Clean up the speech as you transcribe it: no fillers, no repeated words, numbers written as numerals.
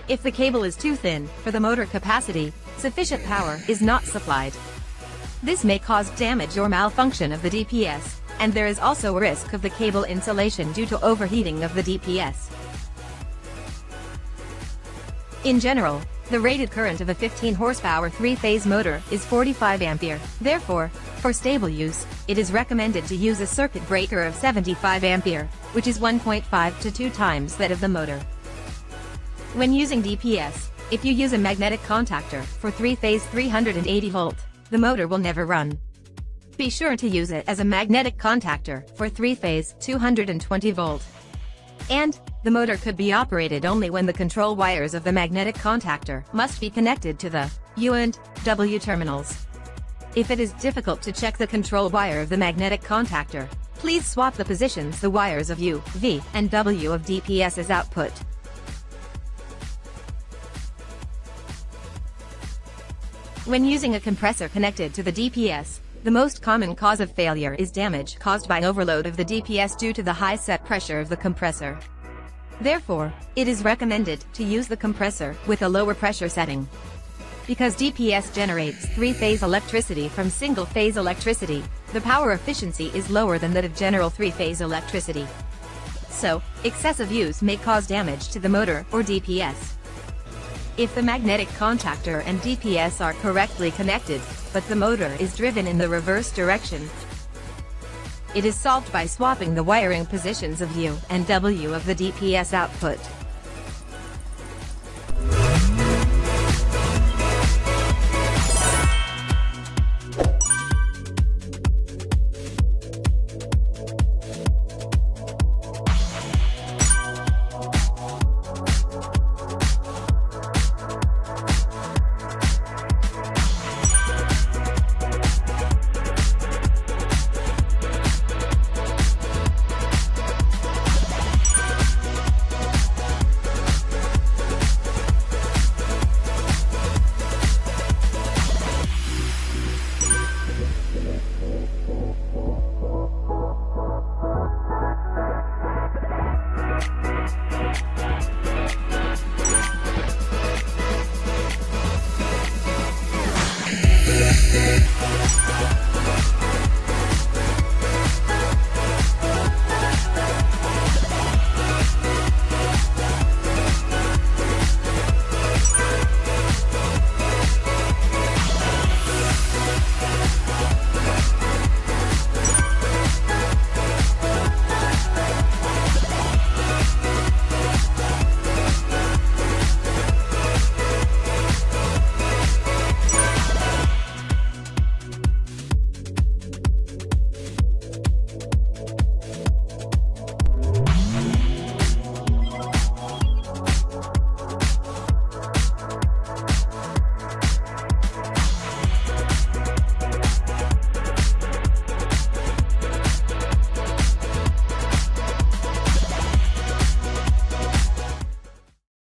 If the cable is too thin for the motor capacity, sufficient power is not supplied. This may cause damage or malfunction of the DPS, and there is also a risk of the cable insulation due to overheating of the DPS. In general, the rated current of a 15 horsepower 3-phase motor is 45 ampere. Therefore, for stable use, it is recommended to use a circuit breaker of 75 ampere, which is 1.5 to 2 times that of the motor. When using DPS, if you use a magnetic contactor for 3-phase 380 volt, the motor will never run. Be sure to use it as a magnetic contactor for 3-phase 220 volt. And, the motor could be operated only when the control wires of the magnetic contactor must be connected to the U and W terminals. If it is difficult to check the control wire of the magnetic contactor, please swap the positions the wires of U, V, and W of DPS's output. When using a compressor connected to the DPS, the most common cause of failure is damage caused by overload of the DPS due to the high set pressure of the compressor. Therefore, it is recommended to use the compressor with a lower pressure setting. Because DPS generates 3-phase electricity from single-phase electricity, the power efficiency is lower than that of general 3-phase electricity. So, excessive use may cause damage to the motor or DPS. If the magnetic contactor and DPS are correctly connected, but the motor is driven in the reverse direction, it is solved by swapping the wiring positions of U and W of the DPS output.